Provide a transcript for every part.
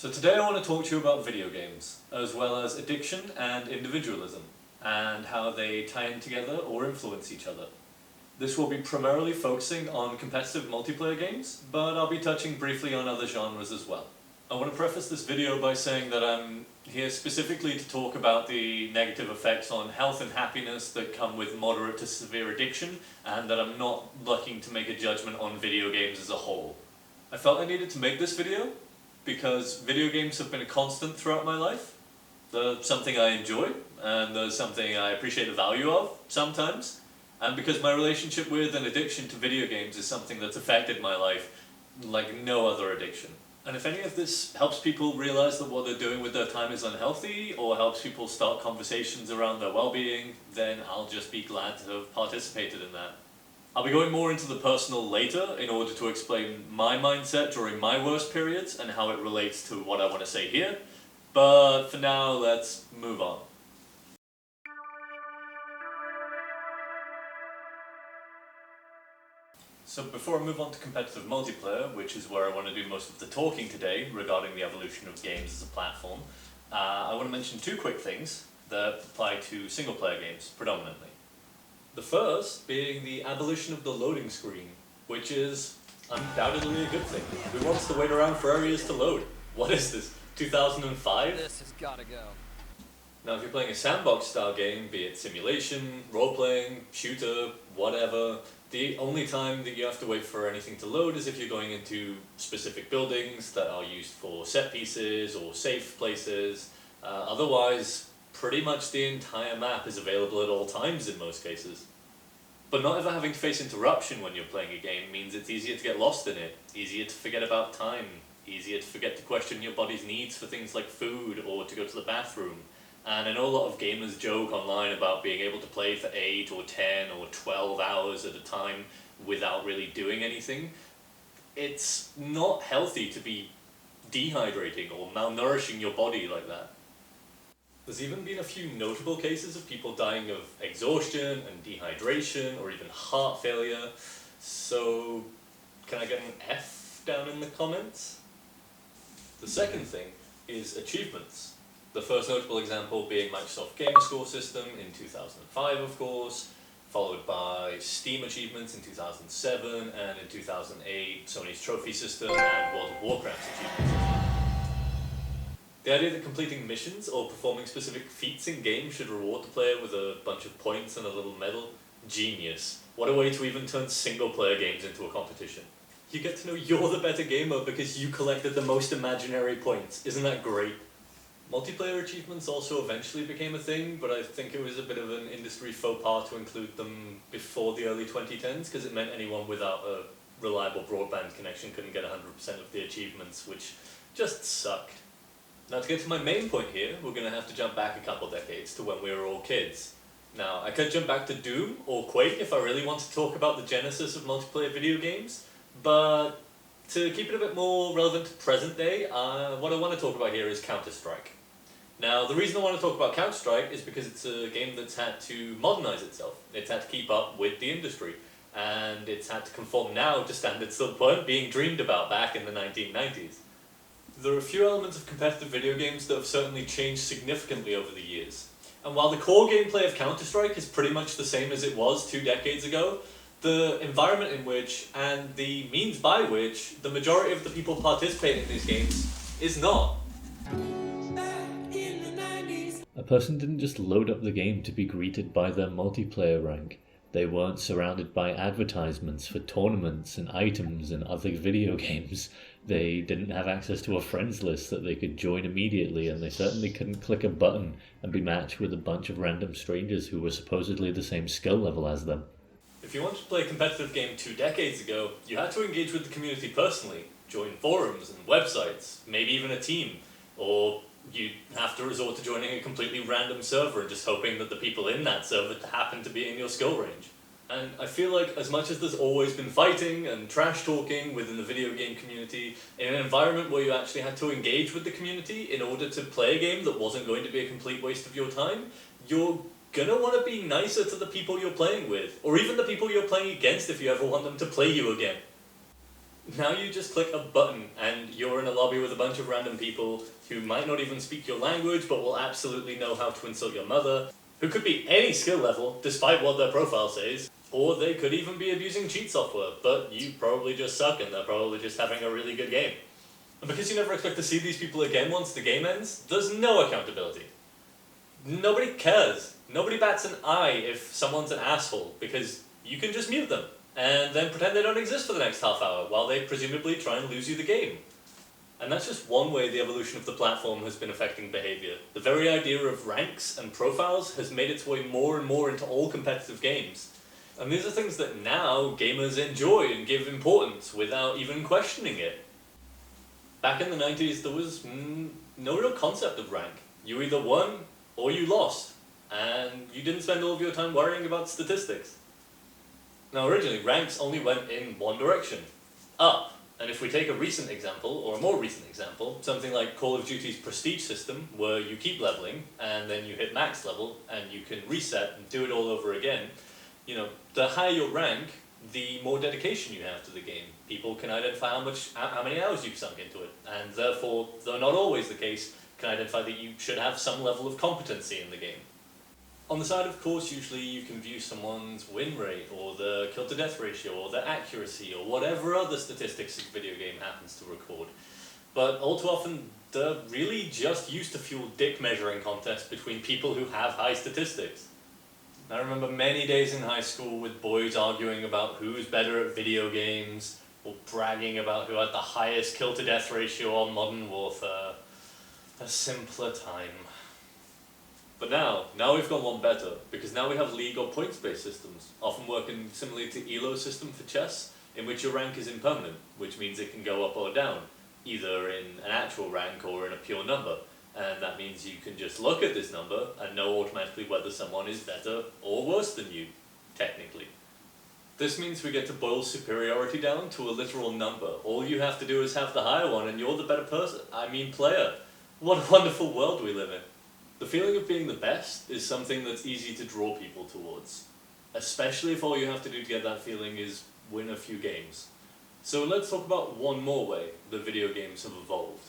So today I want to talk to you about video games, as well as addiction and individualism, and how they tie in together or influence each other. This will be primarily focusing on competitive multiplayer games, but I'll be touching briefly on other genres as well. I want to preface this video by saying that I'm here specifically to talk about the negative effects on health and happiness that come with moderate to severe addiction, and that I'm not looking to make a judgment on video games as a whole. I felt I needed to make this video because video games have been a constant throughout my life. They're something I enjoy, and they're something I appreciate the value of sometimes, and because my relationship with and addiction to video games is something that's affected my life like no other addiction. And if any of this helps people realize that what they're doing with their time is unhealthy, or helps people start conversations around their well-being, then I'll just be glad to have participated in that. I'll be going more into the personal later in order to explain my mindset during my worst periods and how it relates to what I want to say here, but for now let's move on. So before I move on to competitive multiplayer, which is where I want to do most of the talking today regarding the evolution of games as a platform, I want to mention two quick things that apply to single-player games predominantly. The first being the abolition of the loading screen, which is undoubtedly a good thing. Who wants to wait around for areas to load? What is this, 2005? This has gotta go. Now if you're playing a sandbox-style game, be it simulation, role-playing, shooter, whatever, the only time that you have to wait for anything to load is if you're going into specific buildings that are used for set pieces or safe places. Otherwise, pretty much the entire map is available at all times in most cases. But not ever having to face interruption when you're playing a game means it's easier to get lost in it, easier to forget about time, easier to forget to question your body's needs for things like food or to go to the bathroom. And I know a lot of gamers joke online about being able to play for 8 or 10 or 12 hours at a time without really doing anything. It's not healthy to be dehydrating or malnourishing your body like that. There's even been a few notable cases of people dying of exhaustion and dehydration or even heart failure. So, can I get an F down in the comments? The second thing is achievements. The first notable example being Microsoft Game Score system in 2005, of course, followed by Steam achievements in 2007, and in 2008, Sony's trophy system and World of Warcraft's achievements. The idea that completing missions or performing specific feats in games should reward the player with a bunch of points and a little medal? Genius. What a way to even turn single-player games into a competition. You get to know you're the better gamer because you collected the most imaginary points. Isn't that great? Multiplayer achievements also eventually became a thing, but I think it was a bit of an industry faux pas to include them before the early 2010s, because it meant anyone without a reliable broadband connection couldn't get 100% of the achievements, which just sucked. Now to get to my main point here, we're going to have to jump back a couple decades to when we were all kids. Now, I could jump back to Doom or Quake if I really want to talk about the genesis of multiplayer video games, but to keep it a bit more relevant to present day, what I want to talk about here is Counter-Strike. Now, the reason I want to talk about Counter-Strike is because it's a game that's had to modernize itself. It's had to keep up with the industry, and it's had to conform now to standards that weren't being dreamed about back in the 1990s. There are a few elements of competitive video games that have certainly changed significantly over the years. And while the core gameplay of Counter-Strike is pretty much the same as it was 2 decades ago, the environment in which, and the means by which, the majority of the people participating in these games is not. A person didn't just load up the game to be greeted by their multiplayer rank. They weren't surrounded by advertisements for tournaments and items and other video games. They didn't have access to a friends list that they could join immediately, and they certainly couldn't click a button and be matched with a bunch of random strangers who were supposedly the same skill level as them. If you wanted to play a competitive game 2 decades ago, you had to engage with the community personally, join forums and websites, maybe even a team, or you'd have to resort to joining a completely random server and just hoping that the people in that server happen to be in your skill range. And I feel like as much as there's always been fighting and trash talking within the video game community, in an environment where you actually had to engage with the community in order to play a game that wasn't going to be a complete waste of your time, you're gonna want to be nicer to the people you're playing with, or even the people you're playing against if you ever want them to play you again. Now you just click a button and you're in a lobby with a bunch of random people who might not even speak your language but will absolutely know how to insult your mother, who could be any skill level despite what their profile says, or they could even be abusing cheat software, but you probably just suck and they're probably just having a really good game. And because you never expect to see these people again once the game ends, there's no accountability. Nobody cares. Nobody bats an eye if someone's an asshole, because you can just mute them and then pretend they don't exist for the next half hour while they presumably try and lose you the game. And that's just one way the evolution of the platform has been affecting behaviour. The very idea of ranks and profiles has made its way more and more into all competitive games. And these are things that now gamers enjoy and give importance without even questioning it. Back in the 90s, there was no real concept of rank. You either won or you lost, and you didn't spend all of your time worrying about statistics. Now originally, ranks only went in one direction, up. And if we take a recent example, or a more recent example, something like Call of Duty's prestige system, where you keep leveling, and then you hit max level, and you can reset and do it all over again, the higher your rank, the more dedication you have to the game. People can identify how many hours you've sunk into it, and therefore, though not always the case, can identify that you should have some level of competency in the game. On the side, of course, usually you can view someone's win rate, or their kill-to-death ratio, or their accuracy, or whatever other statistics a video game happens to record. But all too often, they're really just used to fuel dick measuring contests between people who have high statistics. I remember many days in high school with boys arguing about who's better at video games, or bragging about who had the highest kill-to-death ratio on Modern Warfare. A simpler time. But now we've gone one better, because now we have league or points-based systems, often working similarly to ELO's system for chess, in which your rank is impermanent, which means it can go up or down, either in an actual rank or in a pure number. And that means you can just look at this number and know automatically whether someone is better or worse than you, technically. This means we get to boil superiority down to a literal number. All you have to do is have the higher one and you're the better player. What a wonderful world we live in. The feeling of being the best is something that's easy to draw people towards, especially if all you have to do to get that feeling is win a few games. So let's talk about one more way that video games have evolved.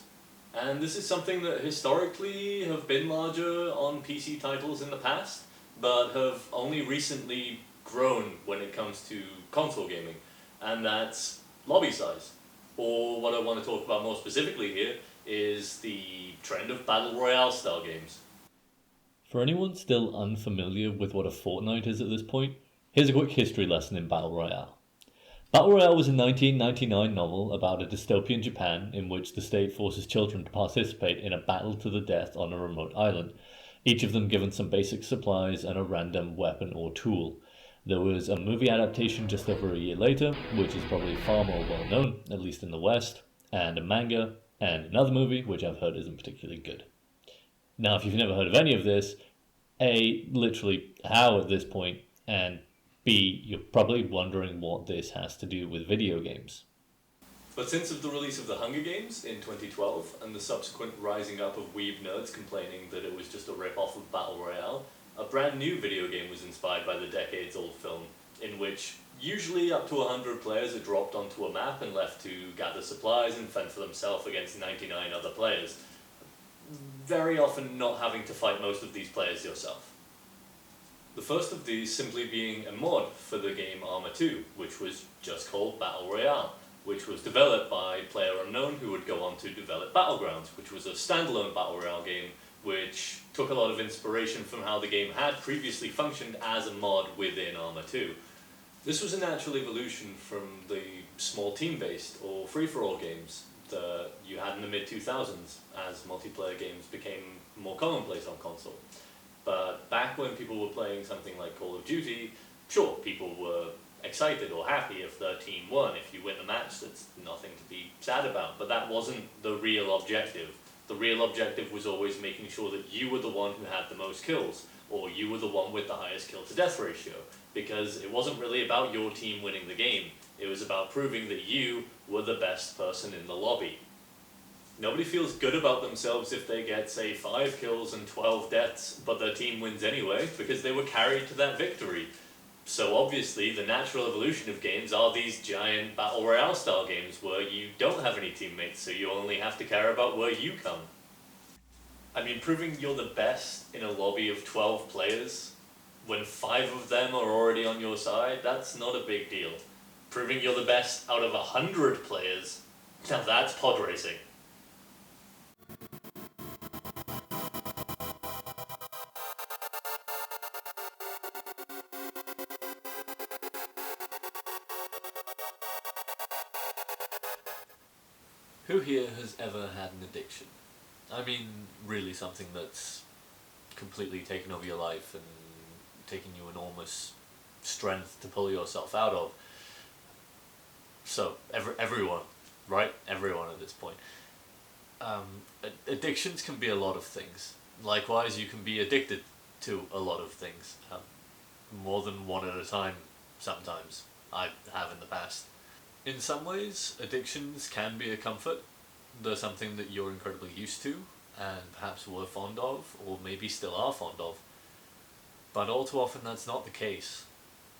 And this is something that historically have been larger on PC titles in the past, but have only recently grown when it comes to console gaming, and that's lobby size. Or what I want to talk about more specifically here is the trend of Battle Royale style games. For anyone still unfamiliar with what a fortnight is at this point, here's a quick history lesson in Battle Royale. Battle Royale was a 1999 novel about a dystopian Japan in which the state forces children to participate in a battle to the death on a remote island, each of them given some basic supplies and a random weapon or tool. There was a movie adaptation just over a year later, which is probably far more well known, at least in the West, and a manga, and another movie, which I've heard isn't particularly good. Now, if you've never heard of any of this, A, literally how at this point, and B, you're probably wondering what this has to do with video games. But since the release of the Hunger Games in 2012, and the subsequent rising up of weeb nerds complaining that it was just a rip-off of Battle Royale, a brand new video game was inspired by the decades-old film, in which usually up to 100 players are dropped onto a map and left to gather supplies and fend for themselves against 99 other players, very often not having to fight most of these players yourself. The first of these simply being a mod for the game Arma 2, which was just called Battle Royale, which was developed by PlayerUnknown, who would go on to develop Battlegrounds, which was a standalone Battle Royale game which took a lot of inspiration from how the game had previously functioned as a mod within Arma 2. This was a natural evolution from the small team-based or free-for-all games that you had in the mid-2000s as multiplayer games became more commonplace on console. But back when people were playing something like Call of Duty, sure, people were excited or happy if their team won. If you win the match, that's nothing to be sad about, but that wasn't the real objective. The real objective was always making sure that you were the one who had the most kills, or you were the one with the highest kill-to-death ratio, because it wasn't really about your team winning the game. It was about proving that you were the best person in the lobby. Nobody feels good about themselves if they get, say, 5 kills and 12 deaths, but their team wins anyway, because they were carried to that victory. So obviously the natural evolution of games are these giant battle royale style games where you don't have any teammates, so you only have to care about where you come. I mean, proving you're the best in a lobby of 12 players when 5 of them are already on your side, that's not a big deal. Proving you're the best out of 100 players, now that's pod racing. Who here has ever had an addiction? I mean, really something that's completely taken over your life and taken you enormous strength to pull yourself out of. So, everyone, right? Everyone at this point. Addictions can be a lot of things. Likewise, you can be addicted to a lot of things. More than one at a time, sometimes. I have in the past. In some ways, addictions can be a comfort. They're something that you're incredibly used to, and perhaps were fond of, or maybe still are fond of. But all too often that's not the case.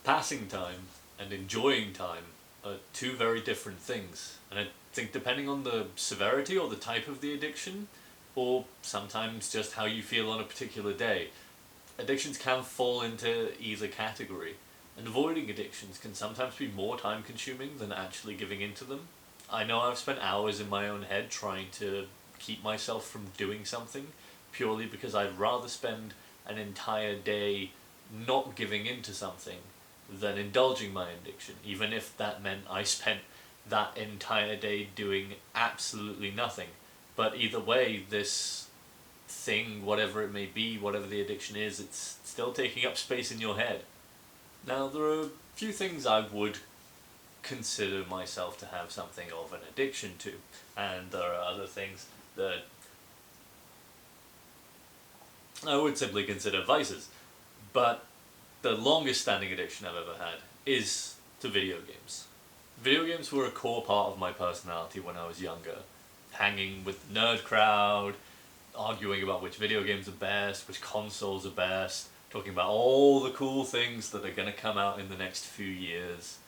Passing time and enjoying time are two very different things, and I think depending on the severity or the type of the addiction, or sometimes just how you feel on a particular day, addictions can fall into either category. And avoiding addictions can sometimes be more time consuming than actually giving into them. I know I've spent hours in my own head trying to keep myself from doing something purely because I'd rather spend an entire day not giving into something than indulging my addiction, even if that meant I spent that entire day doing absolutely nothing. But either way, this thing, whatever it may be, whatever the addiction is, it's still taking up space in your head. Now, there are a few things I would consider myself to have something of an addiction to, and there are other things that I would simply consider vices. But the longest standing addiction I've ever had is to video games. Video games were a core part of my personality when I was younger. Hanging with the nerd crowd, arguing about which video games are best, which consoles are best, talking about all the cool things that are going to come out in the next few years.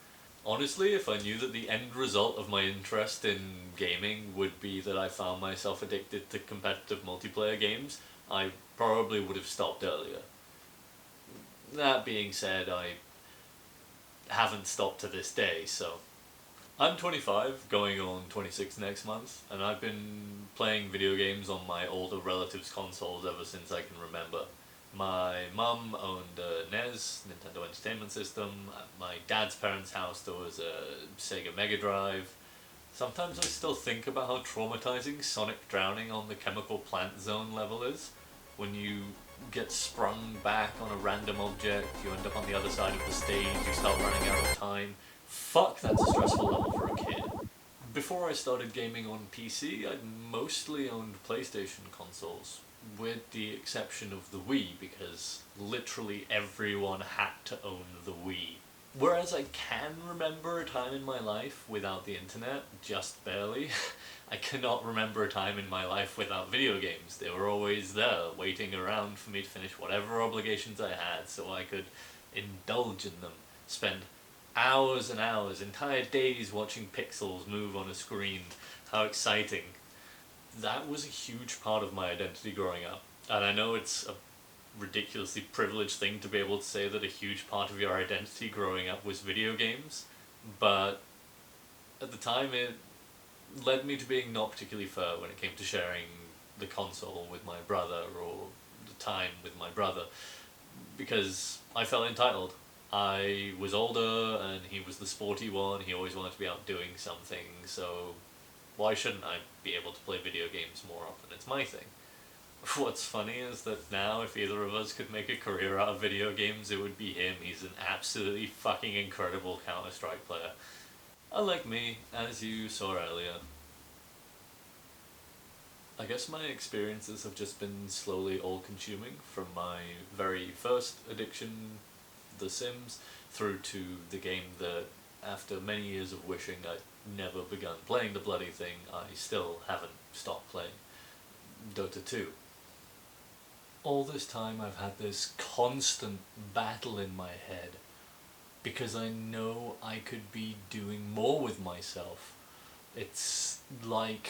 Honestly, if I knew that the end result of my interest in gaming would be that I found myself addicted to competitive multiplayer games, I probably would have stopped earlier. That being said, I haven't stopped to this day, so... I'm 25, going on 26 next month, and I've been playing video games on my older relatives' consoles ever since I can remember. My mum owned a NES, Nintendo Entertainment System. At my dad's parents' house there was a Sega Mega Drive. Sometimes I still think about how traumatizing Sonic drowning on the chemical plant zone level is. When you get sprung back on a random object, you end up on the other side of the stage, you start running out of time. Fuck, that's a stressful level for a kid. Before I started gaming on PC, I'd mostly owned PlayStation consoles, with the exception of the Wii, because literally everyone had to own the Wii. Whereas I can remember a time in my life without the internet, just barely, I cannot remember a time in my life without video games. They were always there, waiting around for me to finish whatever obligations I had so I could indulge in them, spend hours and hours, entire days watching pixels move on a screen. How exciting. That was a huge part of my identity growing up. And I know it's a ridiculously privileged thing to be able to say that a huge part of your identity growing up was video games, but at the time it led me to being not particularly fair when it came to sharing the console with my brother or the time with my brother, because I felt entitled. I was older and he was the sporty one, he always wanted to be out doing something, so why shouldn't I be able to play video games more often? It's my thing. What's funny is that now if either of us could make a career out of video games, it would be him. He's an absolutely fucking incredible Counter-Strike player. Unlike me, as you saw earlier. I guess my experiences have just been slowly all-consuming, from my very first addiction, The Sims, through to the game that, after many years of wishing I'd never begun playing the bloody thing, I still haven't stopped playing. Dota 2. All this time I've had this constant battle in my head because I know I could be doing more with myself. It's like...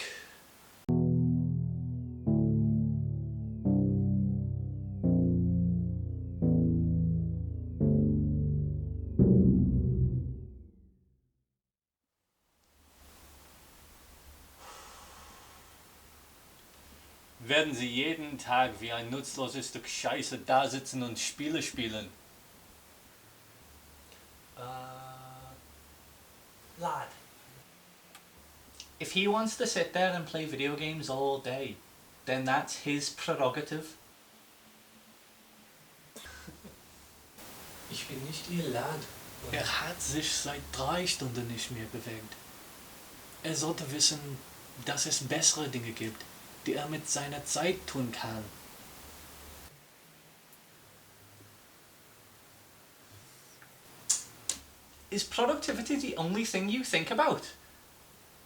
Werden Sie jeden Tag wie ein nutzloses Stück Scheiße da sitzen und Spiele spielen? Lad. If he wants to sit there and play video games all day, then that's his prerogative. Ich bin nicht Ihr Lad. Hat sich seit 3 Stunden nicht mehr bewegt. Sollte wissen, dass es bessere Dinge gibt, die mit seiner Zeit tun kann. Is productivity the only thing you think about?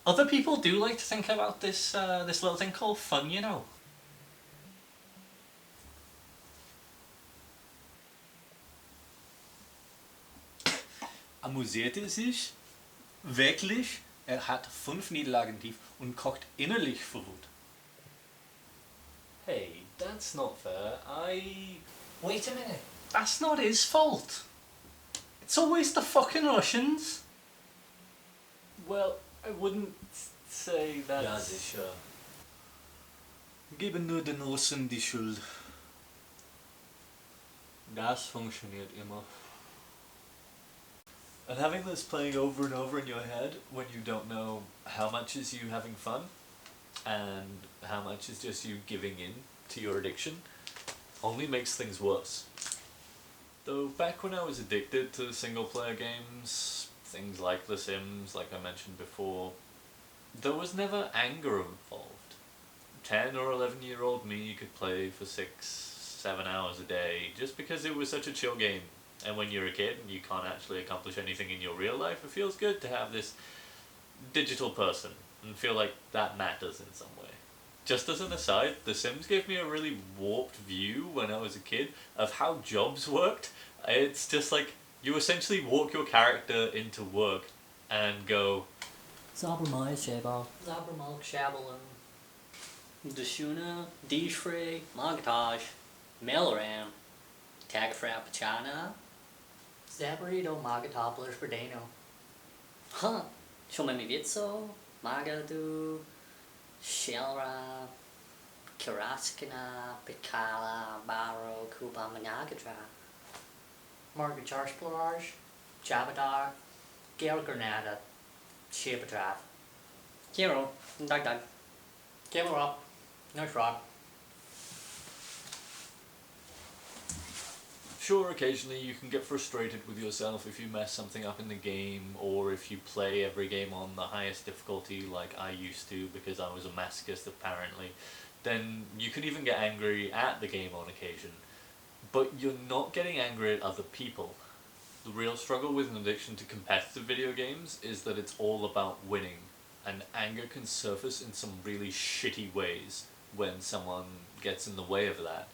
Other people do like to think about this little thing called fun, you know. Amüsiert sich? Wirklich? Hat 5 Niederlagen tief und kocht innerlich vor Wut. Hey, that's not fair. Wait a minute. That's not his fault. It's always the fucking Russians. Well, I wouldn't say that. Ja, sicher. Geben nur den Russen die Schuld. Das funktioniert immer. And having this playing over and over in your head when you don't know how much is you having fun and how much is just you giving in to your addiction only makes things worse. Though back when I was addicted to single player games, things like The Sims, like I mentioned before, there was never anger involved. 10 or 11-year-old me could play for 6-7 hours a day just because it was such a chill game. And when you're a kid and you can't actually accomplish anything in your real life, it feels good to have this digital person and feel like that matters in some way. Just as an aside, The Sims gave me a really warped view when I was a kid of how jobs worked. It's just like you essentially walk your character into work and go, Zabermal Shabal. Zabermal Shabalum. Dashuna, Dishfrey, Montage, Melram, Tagafra Pachana, Zabarito Magatopler Sperdano. Huh, Chomemivitso, Magadu, Shelra, Karaskina, Pikala, Baro, Kuba Managatra, Margaret Charsplarge, Chabadar, Gail Granada, Shapatrath. Kiro, Dag. Give her up. Nice rock. sure, occasionally you can get frustrated with yourself if you mess something up in the game, or if you play every game on the highest difficulty like I used to because I was a masochist apparently. Then you can even get angry at the game on occasion. But you're not getting angry at other people. The real struggle with an addiction to competitive video games is that it's all about winning, and anger can surface in some really shitty ways when someone gets in the way of that.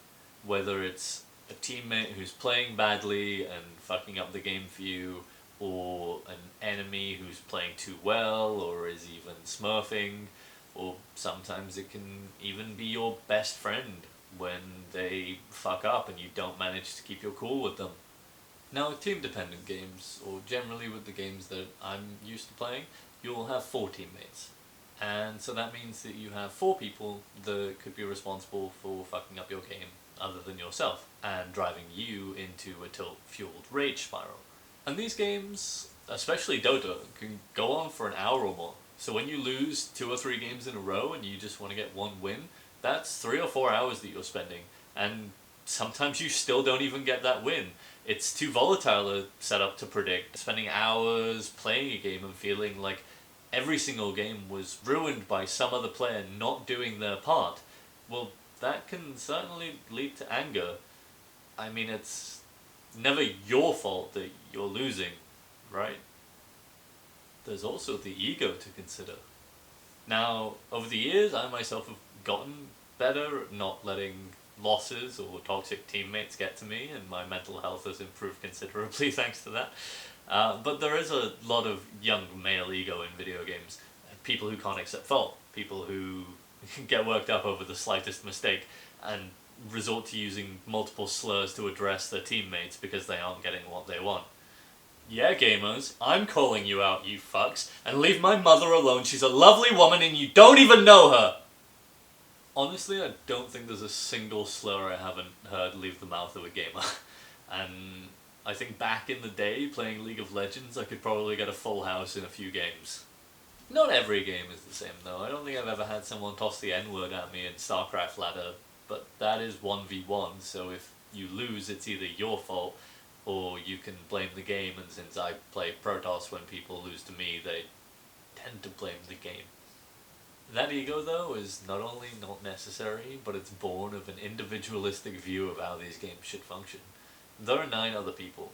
Whether it's a teammate who's playing badly and fucking up the game for you, or an enemy who's playing too well or is even smurfing, or sometimes it can even be your best friend when they fuck up and you don't manage to keep your cool with them. Now with team-dependent games, or generally with the games that I'm used to playing, you'll have 4 teammates. And so that means that you have 4 people that could be responsible for fucking up your game other than yourself, and driving you into a tilt-fueled rage spiral. And these games, especially Dota, can go on for an hour or more. So when you lose 2 or 3 games in a row and you just want to get one win, that's 3 or 4 hours that you're spending, and sometimes you still don't even get that win. It's too volatile a setup to predict. Spending hours playing a game and feeling like every single game was ruined by some other player not doing their part, well, that can certainly lead to anger. I mean, it's never your fault that you're losing, right? There's also the ego to consider. Now, over the years, I myself have gotten better at not letting losses or toxic teammates get to me, and my mental health has improved considerably thanks to that. But there is a lot of young male ego in video games. People who can't accept fault, people who get worked up over the slightest mistake, and resort to using multiple slurs to address their teammates because they aren't getting what they want. Yeah, gamers, I'm calling you out, you fucks, and leave my mother alone. She's a lovely woman and you don't even know her! Honestly, I don't think there's a single slur I haven't heard leave the mouth of a gamer. And I think back in the day, playing League of Legends, I could probably get a full house in a few games. Not every game is the same though. I don't think I've ever had someone toss the N-word at me in StarCraft Ladder, but that is 1v1, so if you lose, it's either your fault, or you can blame the game, and since I play Protoss, when people lose to me, they tend to blame the game. That ego, though, is not only not necessary, but it's born of an individualistic view of how these games should function. There are 9 other people,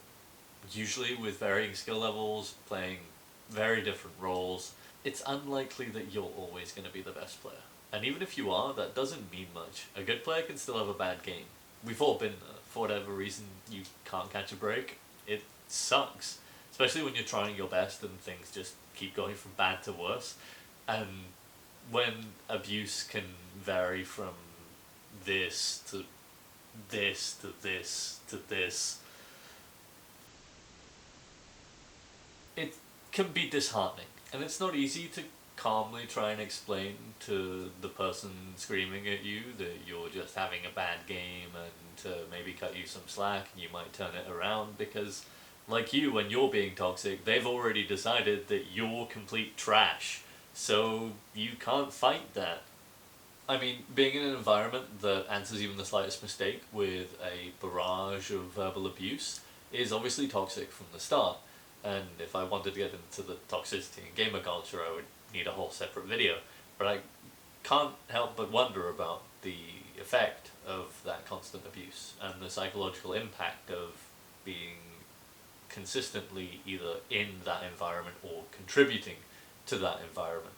usually with varying skill levels, playing very different roles. It's unlikely that you're always going to be the best player. And even if you are, that doesn't mean much. A good player can still have a bad game. We've all been there. For whatever reason, you can't catch a break. It sucks. Especially when you're trying your best and things just keep going from bad to worse. And when abuse can vary from this to this to this to this, it can be disheartening. And it's not easy to calmly try and explain to the person screaming at you that you're just having a bad game and to maybe cut you some slack and you might turn it around, because like you, when you're being toxic, they've already decided that you're complete trash, so you can't fight that. I mean, being in an environment that answers even the slightest mistake with a barrage of verbal abuse is obviously toxic from the start. And if I wanted to get into the toxicity in gamer culture, I would need a whole separate video. But I can't help but wonder about the effect of that constant abuse and the psychological impact of being consistently either in that environment or contributing to that environment.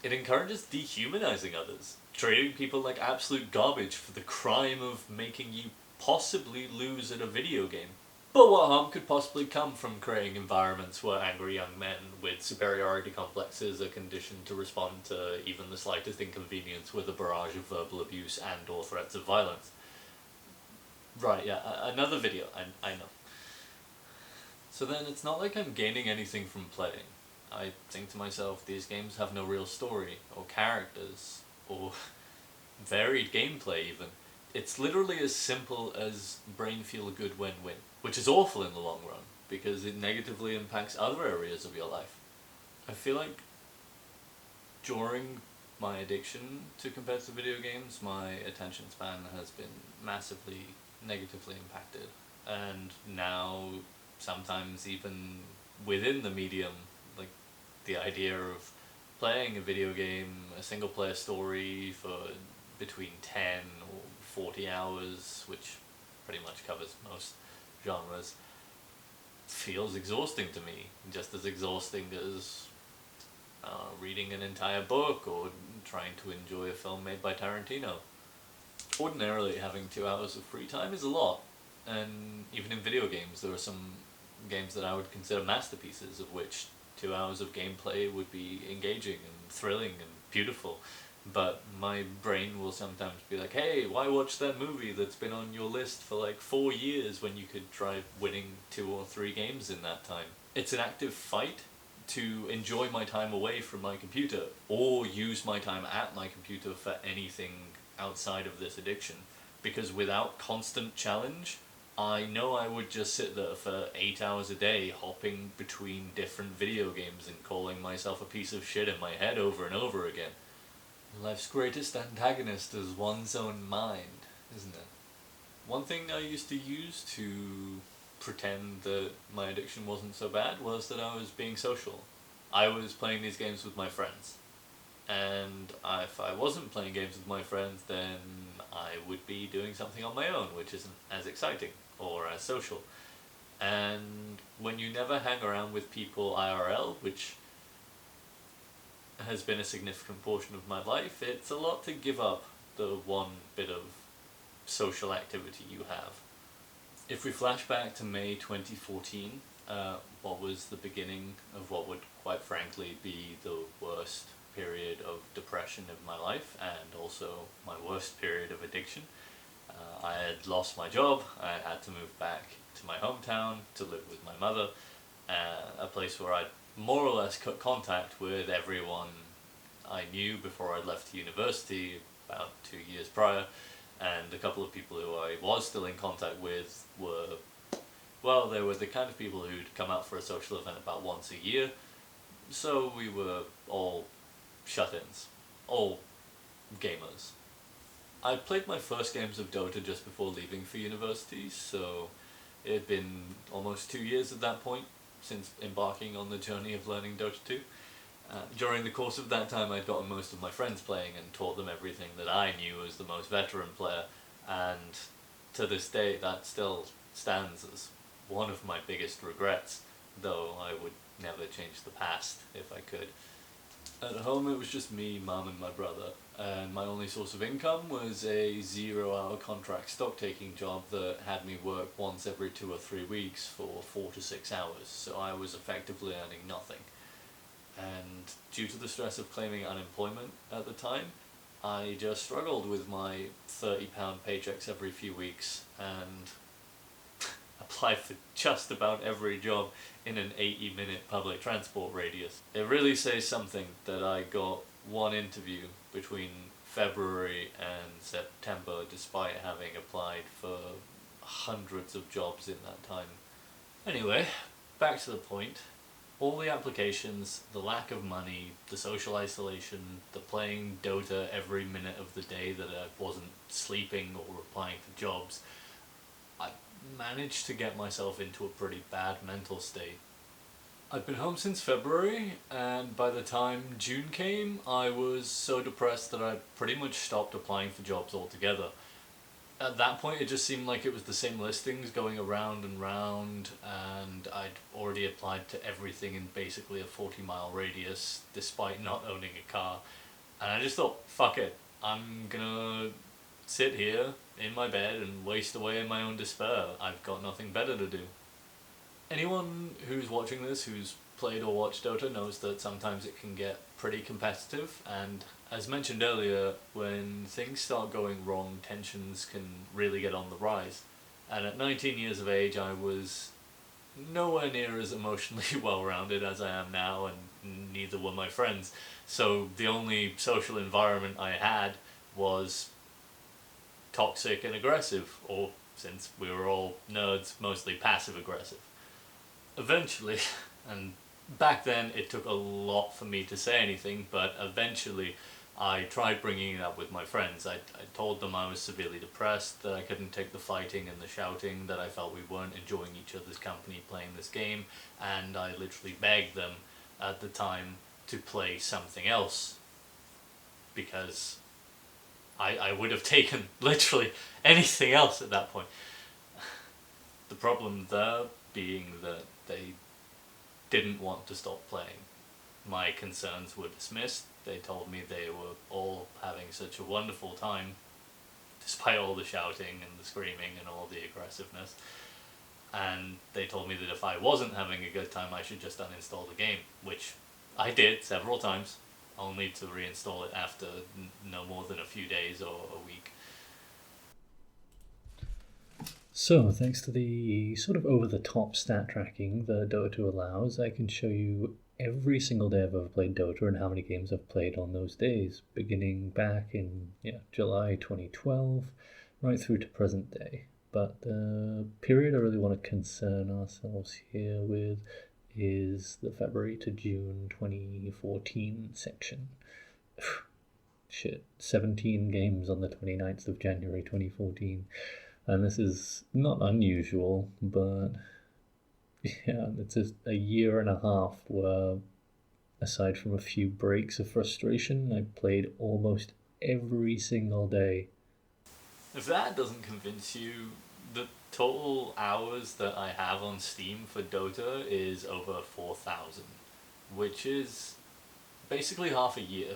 It encourages dehumanizing others, treating people like absolute garbage for the crime of making you possibly lose at a video game. But what harm could possibly come from creating environments where angry young men with superiority complexes are conditioned to respond to even the slightest inconvenience with a barrage of verbal abuse and or threats of violence? Right, yeah, another video, I know. So then it's not like I'm gaining anything from playing. I think to myself, these games have no real story, or characters, or varied gameplay even. It's literally as simple as brain feel good win-win, which is awful in the long run, because it negatively impacts other areas of your life. I feel like during my addiction to competitive video games, my attention span has been massively negatively impacted. And now, sometimes even within the medium, like the idea of playing a video game, a single player story for between 10 or 40 hours, which pretty much covers most genres, feels exhausting to me. Just as exhausting as reading an entire book or trying to enjoy a film made by Tarantino. Ordinarily, having 2 hours of free time is a lot, and even in video games, there are some games that I would consider masterpieces, of which 2 hours of gameplay would be engaging and thrilling and beautiful. But my brain will sometimes be like, hey, why watch that movie that's been on your list for like 4 years when you could try winning 2 or 3 games in that time? It's an active fight to enjoy my time away from my computer, or use my time at my computer for anything outside of this addiction. Because without constant challenge, I know I would just sit there for 8 hours a day, hopping between different video games and calling myself a piece of shit in my head over and over again. Life's greatest antagonist is one's own mind, isn't it? One thing I used to use to pretend that my addiction wasn't so bad was that I was being social. I was playing these games with my friends. And if I wasn't playing games with my friends, then I would be doing something on my own, which isn't as exciting or as social. And when you never hang around with people IRL, which has been a significant portion of my life, it's a lot to give up the one bit of social activity you have. If we flash back to May 2014, what was the beginning of what would quite frankly be the worst period of depression of my life, and also my worst period of addiction. I had lost my job, I had to move back to my hometown to live with my mother, a place where I'd more or less cut contact with everyone I knew before I left university about 2 years prior, and a couple of people who I was still in contact with were, well, they were the kind of people who'd come out for a social event about once a year, so we were all shut-ins, all gamers. I played my first games of Dota just before leaving for university, so it had been almost 2 years at that point since embarking on the journey of learning Dota 2. During the course of that time, I'd gotten most of my friends playing and taught them everything that I knew as the most veteran player, and to this day that still stands as one of my biggest regrets, though I would never change the past if I could. At home it was just me, mum and my brother, and my only source of income was a 0-hour contract stock-taking job that had me work once every 2 or 3 weeks for 4 to 6 hours, so I was effectively earning nothing. And due to the stress of claiming unemployment at the time, I just struggled with my £30 paychecks every few weeks and applied for just about every job in an 80-minute public transport radius. It really says something that I got one interview between February and September despite having applied for hundreds of jobs in that time. Anyway, back to the point. All the applications, the lack of money, the social isolation, the playing Dota every minute of the day that I wasn't sleeping or applying for jobs, I managed to get myself into a pretty bad mental state. I'd been home since February, and by the time June came, I was so depressed that I pretty much stopped applying for jobs altogether. At that point it just seemed like it was the same listings going around and round, and I'd already applied to everything in basically a 40-mile radius despite not owning a car, and I just thought, fuck it, I'm gonna sit here in my bed and waste away in my own despair. I've got nothing better to do. Anyone who's watching this who's played or watched Dota knows that sometimes it can get pretty competitive, and as mentioned earlier, when things start going wrong, tensions can really get on the rise. And at 19 years of age, I was nowhere near as emotionally well-rounded as I am now, and neither were my friends. So the only social environment I had was toxic and aggressive, or, since we were all nerds, mostly passive-aggressive. Eventually, and back then it took a lot for me to say anything, but eventually I tried bringing it up with my friends. I told them I was severely depressed, that I couldn't take the fighting and the shouting, that I felt we weren't enjoying each other's company playing this game, and I literally begged them at the time to play something else, because I would have taken literally anything else at that point. The problem there being that they didn't want to stop playing. My concerns were dismissed. They told me they were all having such a wonderful time, despite all the shouting and the screaming and all the aggressiveness. And they told me that if I wasn't having a good time, I should just uninstall the game, which I did several times, only to reinstall it after no more than a few days or a week. So, thanks to the sort of over-the-top stat tracking that Dota 2 allows, I can show you every single day I've ever played Dota and how many games I've played on those days, beginning back in July 2012, right through to present day. But the period I really want to concern ourselves here with is the February to June 2014 section. Shit, 17 games on the 29th of January 2014. And this is not unusual, but yeah, it's just a year and a half where, aside from a few breaks of frustration, I played almost every single day. If that doesn't convince you, the total hours that I have on Steam for Dota is over 4,000, which is basically half a year.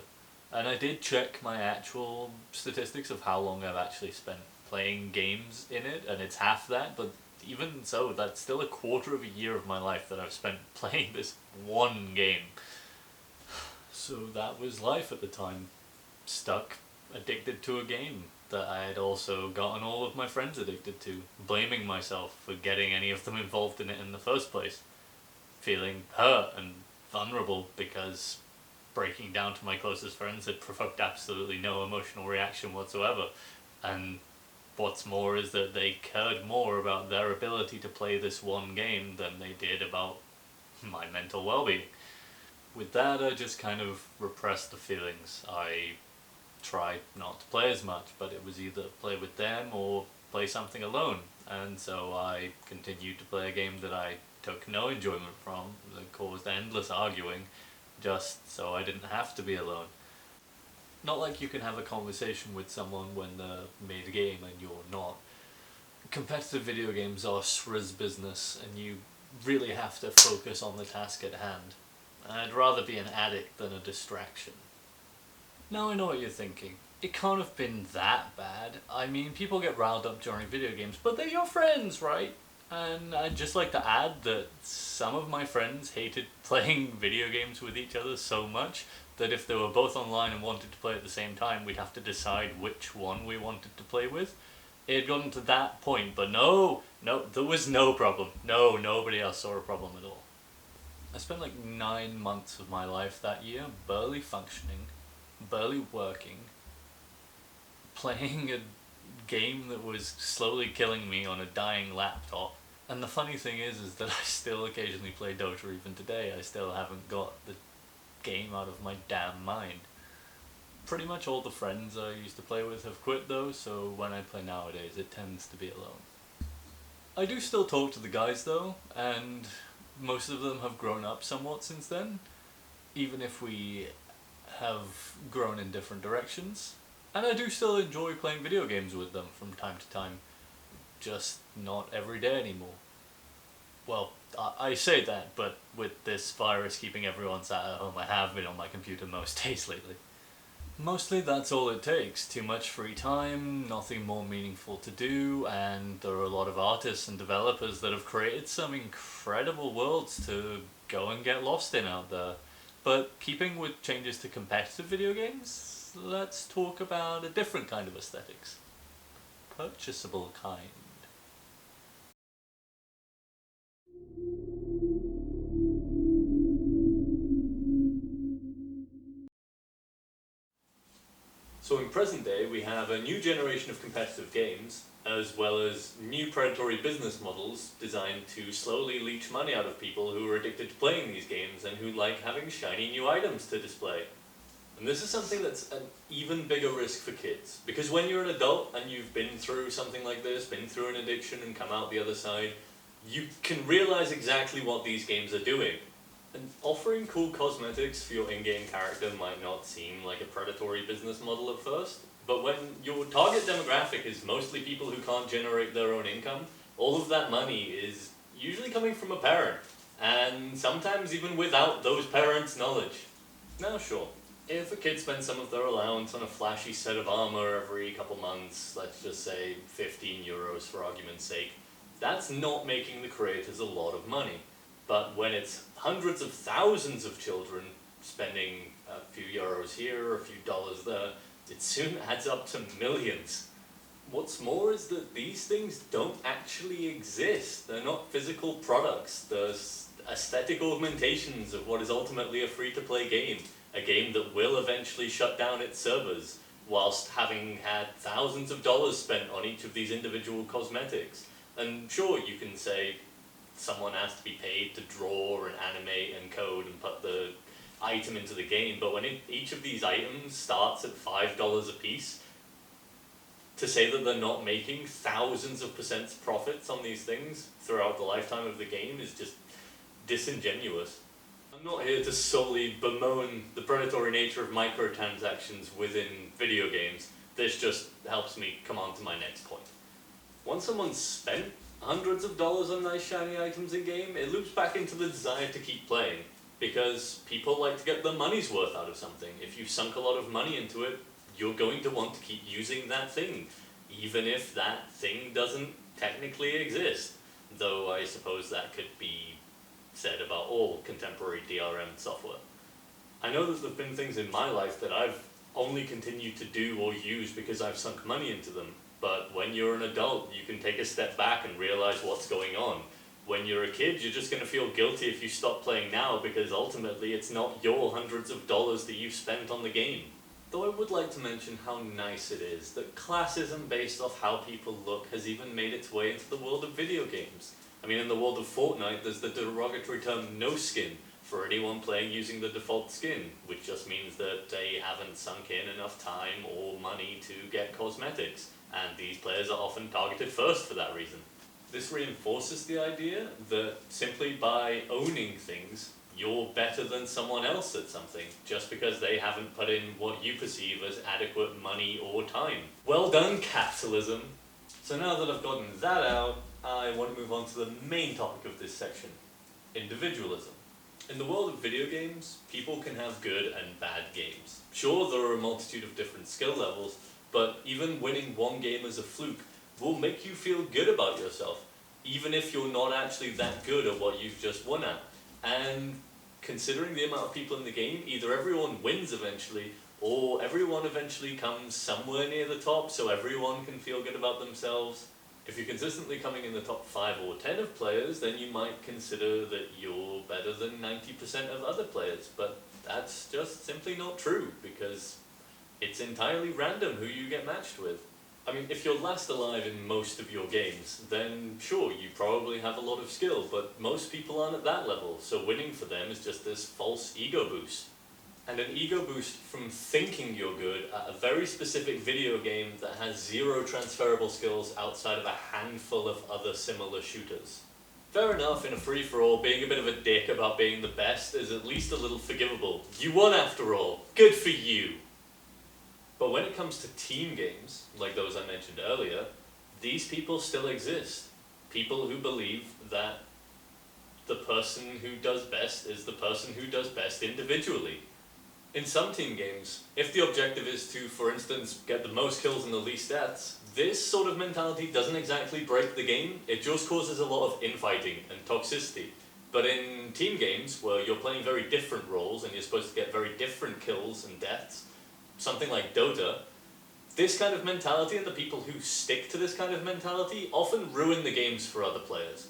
And I did check my actual statistics of how long I've actually spent playing games in it, and it's half that, but even so, that's still a quarter of a year of my life that I've spent playing this one game. So that was life at the time. Stuck, addicted to a game that I had also gotten all of my friends addicted to, blaming myself for getting any of them involved in it in the first place. Feeling hurt and vulnerable because breaking down to my closest friends had provoked absolutely no emotional reaction whatsoever. And what's more is that they cared more about their ability to play this one game than they did about my mental well-being. With that, I just kind of repressed the feelings. I tried not to play as much, but it was either play with them or play something alone. And so I continued to play a game that I took no enjoyment from, that caused endless arguing, just so I didn't have to be alone. Not like you can have a conversation with someone when they're mid-game and you're not. Competitive video games are Shriz business, and you really have to focus on the task at hand. I'd rather be an addict than a distraction. Now I know what you're thinking. It can't have been that bad. I mean, people get riled up during video games, but they're your friends, right? And I'd just like to add that some of my friends hated playing video games with each other so much that if they were both online and wanted to play at the same time, we'd have to decide which one we wanted to play with. It had gotten to that point, but no, there was no problem. No, nobody else saw a problem at all. I spent like 9 months of my life that year barely functioning, barely working, playing a game that was slowly killing me on a dying laptop. And the funny thing is that I still occasionally play Dota even today. I still haven't got the game out of my damn mind. Pretty much all the friends I used to play with have quit though, so when I play nowadays it tends to be alone. I do still talk to the guys though, and most of them have grown up somewhat since then, even if we have grown in different directions. And I do still enjoy playing video games with them from time to time, just not every day anymore. Well, I say that, but with this virus keeping everyone sat at home, I have been on my computer most days lately. Mostly that's all it takes. Too much free time, nothing more meaningful to do, and there are a lot of artists and developers that have created some incredible worlds to go and get lost in out there. But keeping with changes to competitive video games, let's talk about a different kind of aesthetics. Purchasable kind. So in present day, we have a new generation of competitive games, as well as new predatory business models designed to slowly leech money out of people who are addicted to playing these games and who like having shiny new items to display. And this is something that's an even bigger risk for kids, because when you're an adult and you've been through something like this, been through an addiction and come out the other side, you can realize exactly what these games are doing. And offering cool cosmetics for your in-game character might not seem like a predatory business model at first, but when your target demographic is mostly people who can't generate their own income, all of that money is usually coming from a parent, and sometimes even without those parents' knowledge. Now sure, if a kid spends some of their allowance on a flashy set of armor every couple months, let's just say 15 euros for argument's sake, that's not making the creators a lot of money. But when it's hundreds of thousands of children spending a few euros here, a few dollars there, it soon adds up to millions. What's more is that these things don't actually exist. They're not physical products. They're aesthetic augmentations of what is ultimately a free-to-play game. A game that will eventually shut down its servers, whilst having had thousands of dollars spent on each of these individual cosmetics. And sure, you can say, someone has to be paid to draw and animate and code and put the item into the game, but when each of these items starts at $5 a piece, to say that they're not making thousands of percent profits on these things throughout the lifetime of the game is just disingenuous. I'm not here to solely bemoan the predatory nature of microtransactions within video games. This just helps me come on to my next point. Once someone's spent hundreds of dollars on nice shiny items in-game, it loops back into the desire to keep playing, because people like to get their money's worth out of something. If you've sunk a lot of money into it, you're going to want to keep using that thing, even if that thing doesn't technically exist. Though I suppose that could be said about all contemporary DRM software. I know that there have been things in my life that I've only continued to do or use because I've sunk money into them, but when you're an adult, you can take a step back and realize what's going on. When you're a kid, you're just going to feel guilty if you stop playing now, because ultimately it's not your hundreds of dollars that you've spent on the game. Though I would like to mention how nice it is that classism based off how people look has even made its way into the world of video games. I mean, in the world of Fortnite, there's the derogatory term no skin for anyone playing using the default skin, which just means that they haven't sunk in enough time or money to get cosmetics, and these players are often targeted first for that reason. This reinforces the idea that simply by owning things, you're better than someone else at something, just because they haven't put in what you perceive as adequate money or time. Well done, capitalism! So now that I've gotten that out, I want to move on to the main topic of this section, individualism. In the world of video games, people can have good and bad games. Sure, there are a multitude of different skill levels, but even winning one game as a fluke will make you feel good about yourself, even if you're not actually that good at what you've just won at. And considering the amount of people in the game, either everyone wins eventually, or everyone eventually comes somewhere near the top so everyone can feel good about themselves. If you're consistently coming in the top 5 or 10 of players, then you might consider that you're better than 90% of other players, but that's just simply not true, because it's entirely random who you get matched with. I mean, if you're last alive in most of your games, then sure, you probably have a lot of skill, but most people aren't at that level, so winning for them is just this false ego boost. And an ego boost from thinking you're good at a very specific video game that has 0 transferable skills outside of a handful of other similar shooters. Fair enough, in a free-for-all, being a bit of a dick about being the best is at least a little forgivable. You won after all, good for you! But when it comes to team games, like those I mentioned earlier, these people still exist. People who believe that the person who does best is the person who does best individually. In some team games, if the objective is to, for instance, get the most kills and the least deaths, this sort of mentality doesn't exactly break the game, it just causes a lot of infighting and toxicity. But in team games, where you're playing very different roles and you're supposed to get very different kills and deaths, something like Dota, this kind of mentality and the people who stick to this kind of mentality often ruin the games for other players.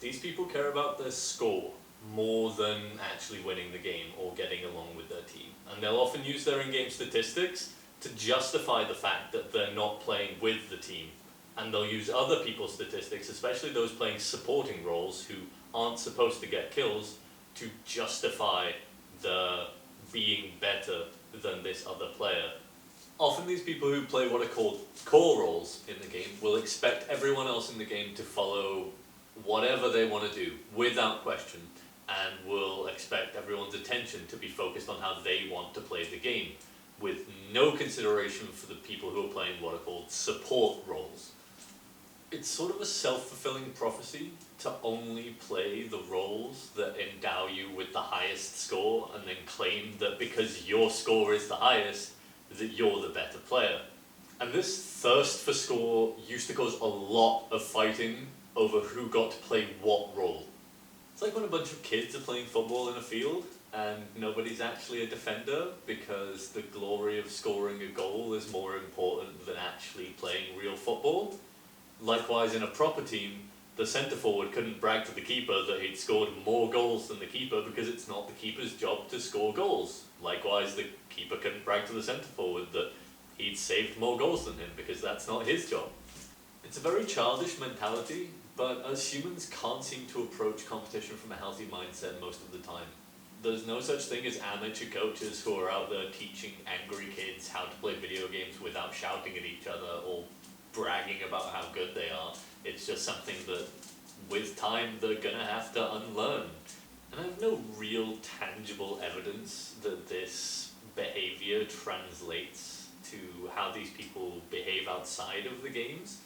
These people care about their score more than actually winning the game or getting along with their team. And they'll often use their in-game statistics to justify the fact that they're not playing with the team. And they'll use other people's statistics, especially those playing supporting roles who aren't supposed to get kills, to justify the being better than this other player. Often these people who play what are called core roles in the game will expect everyone else in the game to follow whatever they want to do, without question, and will expect everyone's attention to be focused on how they want to play the game, with no consideration for the people who are playing what are called support roles. It's sort of a self-fulfilling prophecy to only play the roles that endow you with the highest score and then claim that because your score is the highest, that you're the better player. And this thirst for score used to cause a lot of fighting over who got to play what role. It's like when a bunch of kids are playing football in a field and nobody's actually a defender because the glory of scoring a goal is more important than actually playing real football. Likewise, in a proper team, the centre forward couldn't brag to the keeper that he'd scored more goals than the keeper because it's not the keeper's job to score goals. Likewise, the keeper couldn't brag to the centre forward that he'd saved more goals than him because that's not his job. It's a very childish mentality, but as humans can't seem to approach competition from a healthy mindset most of the time. There's no such thing as amateur coaches who are out there teaching angry kids how to play video games without shouting at each other or bragging about how good they are. It's just something that, with time, they're gonna have to unlearn. And I have no real tangible evidence that this behavior translates to how these people behave outside of the games.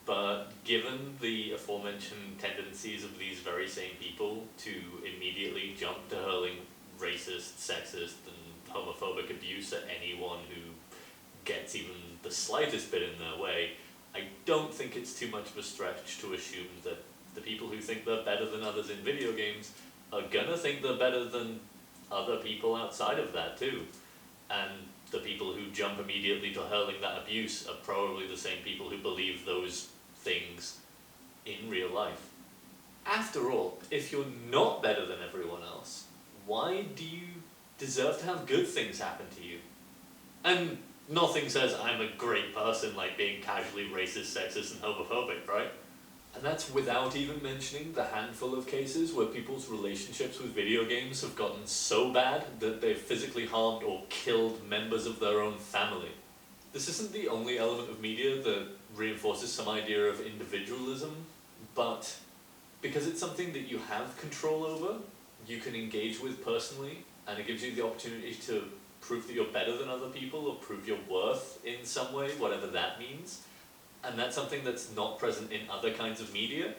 But given the aforementioned tendencies of these very same people to immediately jump to hurling racist, sexist, and homophobic abuse at anyone who gets even the slightest bit in their way, I don't think it's too much of a stretch to assume that the people who think they're better than others in video games are gonna think they're better than other people outside of that too. And the people who jump immediately to hurling that abuse are probably the same people who believe those things in real life. After all, if you're not better than everyone else, why do you deserve to have good things happen to you? And nothing says I'm a great person like being casually racist, sexist, and homophobic, right? And that's without even mentioning the handful of cases where people's relationships with video games have gotten so bad that they've physically harmed or killed members of their own family. This isn't the only element of media that reinforces some idea of individualism, but because it's something that you have control over, you can engage with personally, and it gives you the opportunity to prove that you're better than other people or prove your worth in some way, whatever that means. And that's something that's not present in other kinds of media.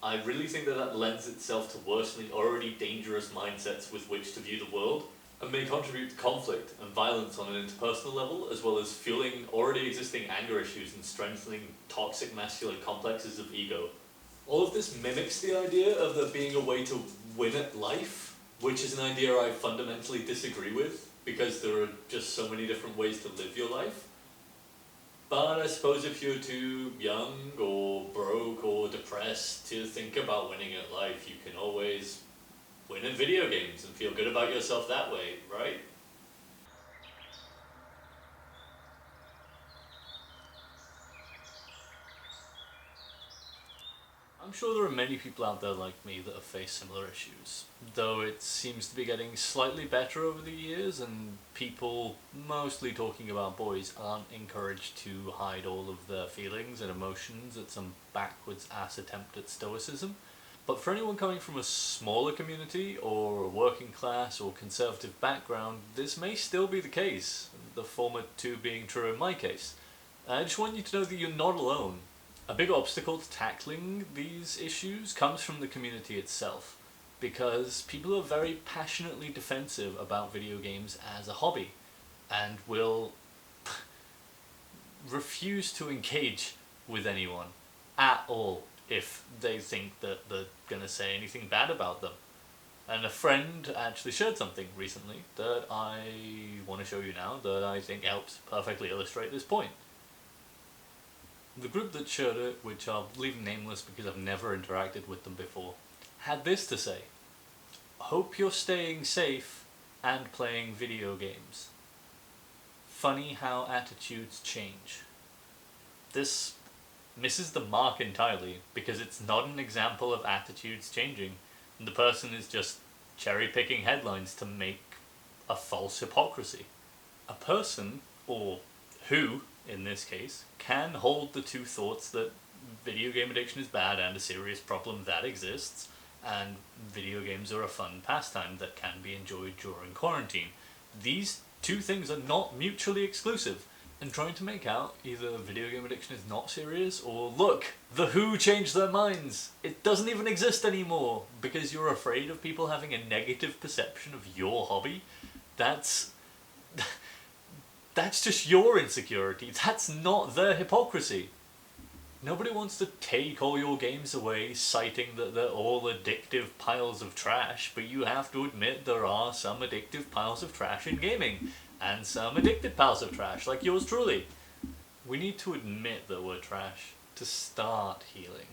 I really think that that lends itself to worsening already dangerous mindsets with which to view the world, and may contribute to conflict and violence on an interpersonal level, as well as fueling already existing anger issues and strengthening toxic masculine complexes of ego. All of this mimics the idea of there being a way to win at life, which is an idea I fundamentally disagree with, because there are just so many different ways to live your life. But I suppose if you're too young or broke or depressed to think about winning at life, you can always win in video games and feel good about yourself that way, right? I'm sure there are many people out there like me that have faced similar issues, though it seems to be getting slightly better over the years, and people, mostly talking about boys, aren't encouraged to hide all of their feelings and emotions at some backwards ass attempt at stoicism. But for anyone coming from a smaller community or a working class or conservative background, this may still be the case, the former two being true in my case. I just want you to know that you're not alone. A big obstacle to tackling these issues comes from the community itself, because people are very passionately defensive about video games as a hobby, and will refuse to engage with anyone at all if they think that they're gonna say anything bad about them. And a friend actually shared something recently that I want to show you now that I think helps perfectly illustrate this point. The group that shared it, which I'll leave nameless because I've never interacted with them before, had this to say: "Hope you're staying safe and playing video games. Funny how attitudes change." This misses the mark entirely because it's not an example of attitudes changing. The person is just cherry-picking headlines to make a false hypocrisy. A person, or who, in this case, can hold the two thoughts that video game addiction is bad and a serious problem that exists, and video games are a fun pastime that can be enjoyed during quarantine. These two things are not mutually exclusive, and trying to make out either video game addiction is not serious or, look, the Who changed their minds, it doesn't even exist anymore, because you're afraid of people having a negative perception of your hobby, that's just your insecurity. That's not their hypocrisy. Nobody wants to take all your games away, citing that they're all addictive piles of trash, but you have to admit there are some addictive piles of trash in gaming, and some addicted piles of trash, like yours truly. We need to admit that we're trash to start healing.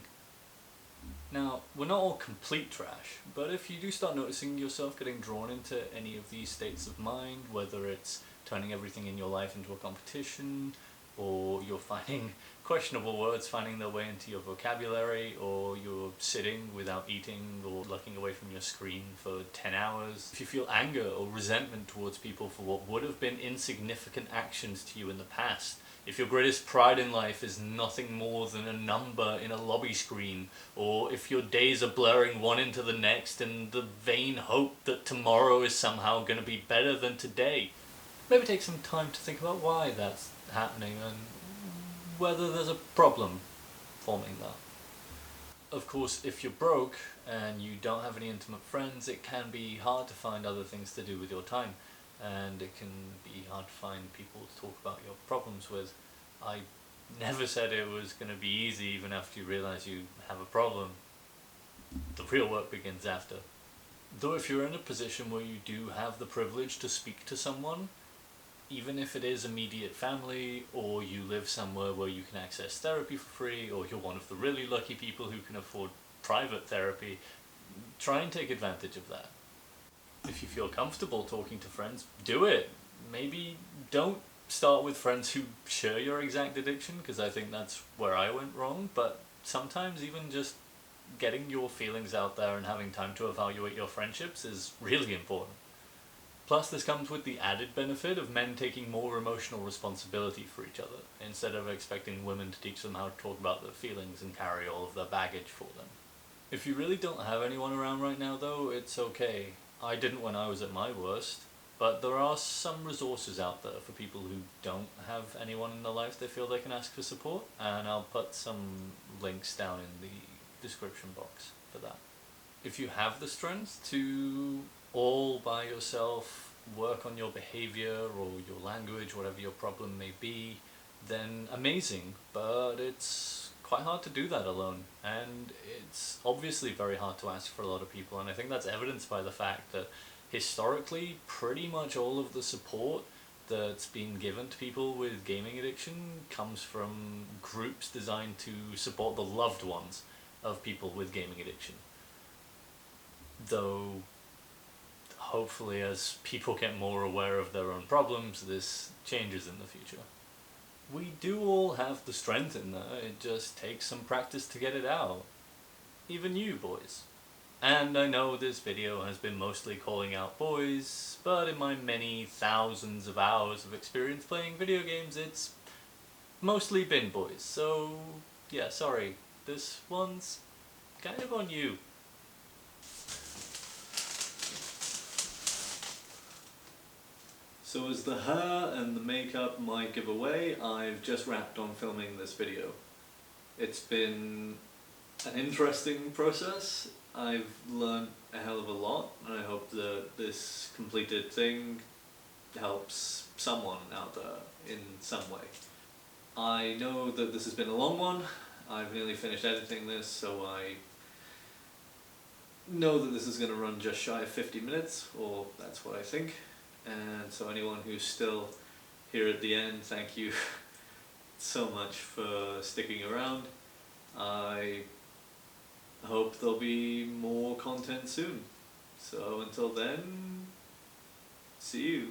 Now, we're not all complete trash, but if you do start noticing yourself getting drawn into any of these states of mind, whether it's turning everything in your life into a competition, or you're finding questionable words finding their way into your vocabulary, or you're sitting without eating or looking away from your screen for 10 hours, if you feel anger or resentment towards people for what would have been insignificant actions to you in the past, if your greatest pride in life is nothing more than a number in a lobby screen, or if your days are blurring one into the next in the vain hope that tomorrow is somehow going to be better than today, maybe take some time to think about why that's happening and whether there's a problem forming that. Of course, if you're broke and you don't have any intimate friends, it can be hard to find other things to do with your time, and it can be hard to find people to talk about your problems with. I never said it was going to be easy even after you realize you have a problem. The real work begins after. Though if you're in a position where you do have the privilege to speak to someone, even if it is immediate family, or you live somewhere where you can access therapy for free, or you're one of the really lucky people who can afford private therapy, try and take advantage of that. If you feel comfortable talking to friends, do it. Maybe don't start with friends who share your exact addiction, because I think that's where I went wrong, but sometimes even just getting your feelings out there and having time to evaluate your friendships is really important. Plus, this comes with the added benefit of men taking more emotional responsibility for each other, instead of expecting women to teach them how to talk about their feelings and carry all of their baggage for them. If you really don't have anyone around right now though, it's okay. I didn't when I was at my worst, but there are some resources out there for people who don't have anyone in their life they feel they can ask for support, and I'll put some links down in the description box for that. If you have the strength to all by yourself work on your behavior or your language, whatever your problem may be, then amazing, but it's quite hard to do that alone, and it's obviously very hard to ask for a lot of people, and I think that's evidenced by the fact that historically pretty much all of the support that's been given to people with gaming addiction comes from groups designed to support the loved ones of people with gaming addiction. Though hopefully as people get more aware of their own problems, this changes in the future. We do all have the strength in there, it just takes some practice to get it out. Even you, boys. And I know this video has been mostly calling out boys, but in my many thousands of hours of experience playing video games, it's mostly been boys. So, yeah, sorry. This one's kind of on you. So as the hair and the makeup might give away, I've just wrapped on filming this video. It's been an interesting process. I've learned a hell of a lot, and I hope that this completed thing helps someone out there in some way. I know that this has been a long one. I've nearly finished editing this, so I know that this is going to run just shy of 50 minutes, or that's what I think. And so anyone who's still here at the end, thank you so much for sticking around. I hope there'll be more content soon. So until then, see you.